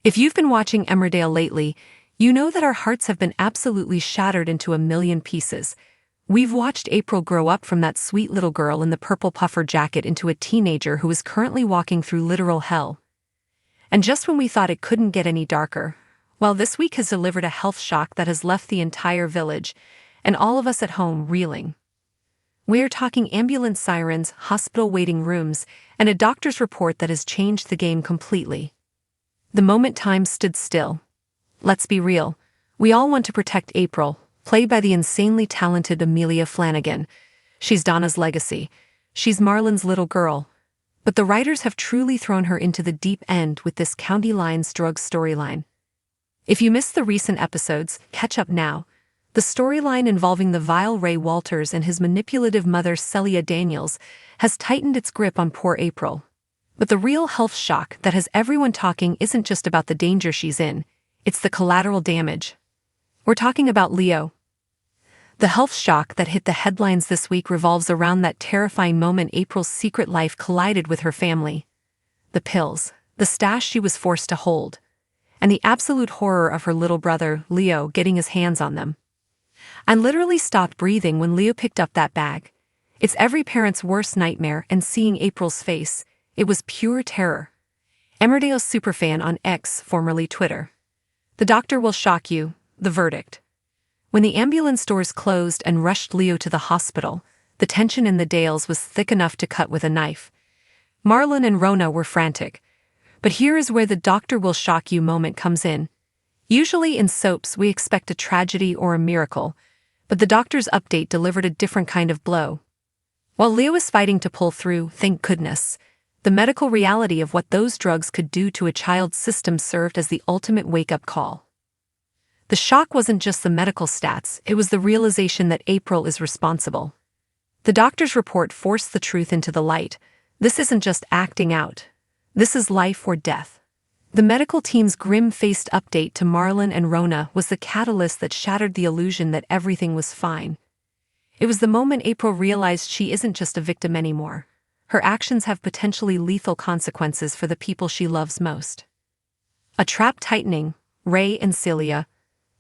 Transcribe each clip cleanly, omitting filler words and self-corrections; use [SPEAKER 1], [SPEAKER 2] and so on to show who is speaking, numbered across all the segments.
[SPEAKER 1] If you've been watching Emmerdale lately, you know that our hearts have been absolutely shattered into a million pieces. We've watched April grow up from that sweet little girl in the purple puffer jacket into a teenager who is currently walking through literal hell. And just when we thought it couldn't get any darker, well, this week has delivered a health shock that has left the entire village, and all of us at home reeling. We're talking ambulance sirens, hospital waiting rooms, and a doctor's report that has changed the game completely. The moment time stood still. Let's be real, we all want to protect April, played by the insanely talented Amelia Flanagan. She's Donna's legacy. She's Marlon's little girl. But the writers have truly thrown her into the deep end with this County Lines drug storyline. If you missed the recent episodes, catch up now. The storyline involving the vile Ray Walters and his manipulative mother Celia Daniels has tightened its grip on poor April. But the real health shock that has everyone talking isn't just about the danger she's in, it's the collateral damage. We're talking about Leo. The health shock that hit the headlines this week revolves around that terrifying moment April's secret life collided with her family. The pills, the stash she was forced to hold, and the absolute horror of her little brother, Leo, getting his hands on them. I literally stopped breathing when Leo picked up that bag. It's every parent's worst nightmare, and seeing April's face, it was pure terror. Emmerdale's superfan on X, formerly Twitter. The doctor will shock you, the verdict. When the ambulance doors closed and rushed Leo to the hospital, the tension in the Dales was thick enough to cut with a knife. Marlon and Rona were frantic. But here is where the doctor will shock you moment comes in. Usually in soaps we expect a tragedy or a miracle, but the doctor's update delivered a different kind of blow. While Leo is fighting to pull through, thank goodness, the medical reality of what those drugs could do to a child's system served as the ultimate wake-up call. The shock wasn't just the medical stats, it was the realization that April is responsible. The doctor's report forced the truth into the light. This isn't just acting out. This is life or death. The medical team's grim-faced update to Marlon and Rona was the catalyst that shattered the illusion that everything was fine. It was the moment April realized she isn't just a victim anymore. Her actions have potentially lethal consequences for the people she loves most. A trap tightening, Ray and Celia.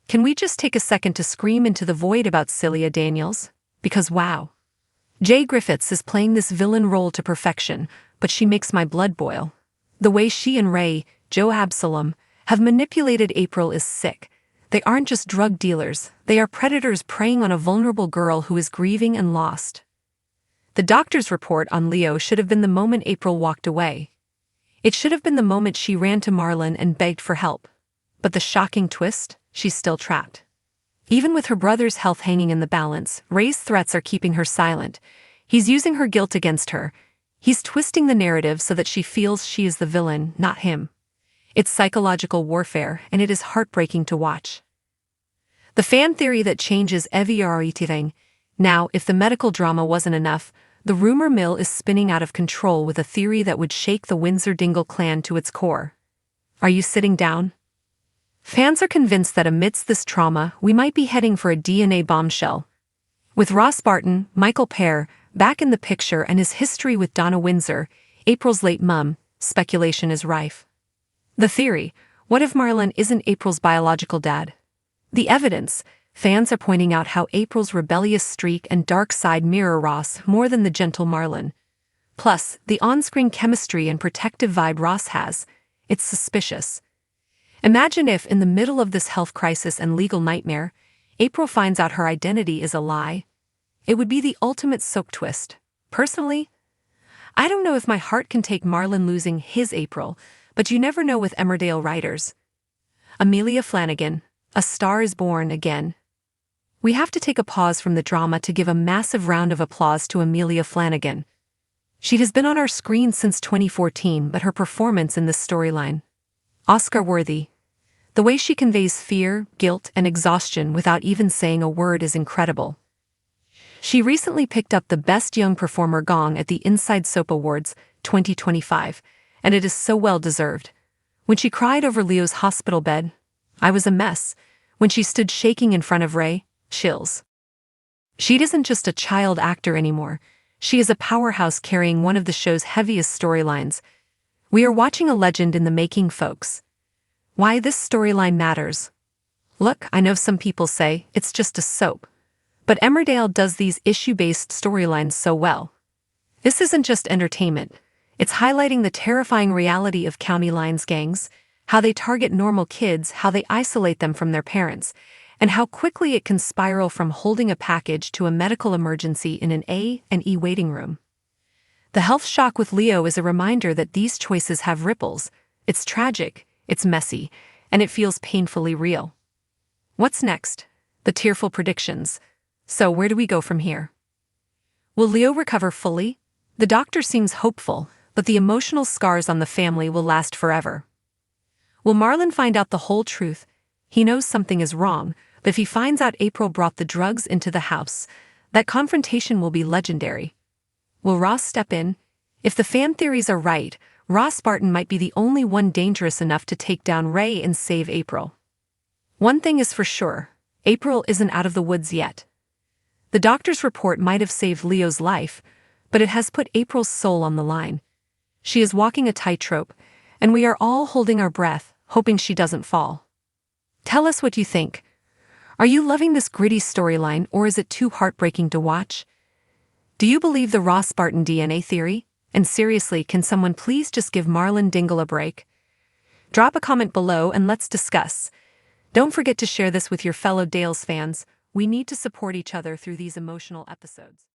[SPEAKER 1] Can we just take a second to scream into the void about Celia Daniels? Because wow. Jay Griffiths is playing this villain role to perfection, but she makes my blood boil. The way she and Ray, Joe Absalom, have manipulated April is sick. They aren't just drug dealers, they are predators preying on a vulnerable girl who is grieving and lost. The doctor's report on Leo should have been the moment April walked away. It should have been the moment she ran to Marlon and begged for help. But the shocking twist, she's still trapped. Even with her brother's health hanging in the balance, Ray's threats are keeping her silent. He's using her guilt against her. He's twisting the narrative so that she feels she is the villain, not him. It's psychological warfare, and it is heartbreaking to watch. The fan theory that changes everything. Now, if the medical drama wasn't enough, the rumor mill is spinning out of control with a theory that would shake the Windsor Dingle clan to its core. Are you sitting down? Fans are convinced that amidst this trauma, we might be heading for a DNA bombshell. With Ross Barton, Michael Pear, back in the picture and his history with Donna Windsor, April's late mum, speculation is rife. The theory, what if Marlon isn't April's biological dad? The evidence, fans are pointing out how April's rebellious streak and dark side mirror Ross more than the gentle Marlon. Plus, the on-screen chemistry and protective vibe Ross has, it's suspicious. Imagine if, in the middle of this health crisis and legal nightmare, April finds out her identity is a lie. It would be the ultimate soap twist. Personally, I don't know if my heart can take Marlon losing his April, but you never know with Emmerdale writers. Amelia Flanagan, A Star is Born Again. We have to take a pause from the drama to give a massive round of applause to Amelia Flanagan. She has been on our screen since 2014, but her performance in this storyline, Oscar-worthy. The way she conveys fear, guilt, and exhaustion without even saying a word is incredible. She recently picked up the Best Young Performer gong at the Inside Soap Awards 2025, and it is so well deserved. When she cried over Leo's hospital bed, I was a mess. When she stood shaking in front of Ray, chills. She isn't just a child actor anymore. She is a powerhouse carrying one of the show's heaviest storylines. We are watching a legend in the making, folks. Why this storyline matters. Look, I know some people say it's just a soap, but Emmerdale does these issue-based storylines so well. This isn't just entertainment. It's highlighting the terrifying reality of county lines gangs, how they target normal kids, how they isolate them from their parents, and how quickly it can spiral from holding a package to a medical emergency in an A&E waiting room. The health shock with Leo is a reminder that these choices have ripples. It's tragic, it's messy, and it feels painfully real. What's next? The tearful predictions. So where do we go from here? Will Leo recover fully? The doctor seems hopeful, but the emotional scars on the family will last forever. Will Marlon find out the whole truth? He knows something is wrong, but if he finds out April brought the drugs into the house, that confrontation will be legendary. Will Ross step in? If the fan theories are right, Ross Barton might be the only one dangerous enough to take down Ray and save April. One thing is for sure, April isn't out of the woods yet. The doctor's report might have saved Leo's life, but it has put April's soul on the line. She is walking a tightrope, and we are all holding our breath, hoping she doesn't fall. Tell us what you think. Are you loving this gritty storyline, or is it too heartbreaking to watch? Do you believe the Ross Barton DNA theory? And seriously, can someone please just give Marlon Dingle a break? Drop a comment below and let's discuss. Don't forget to share this with your fellow Dales fans. We need to support each other through these emotional episodes.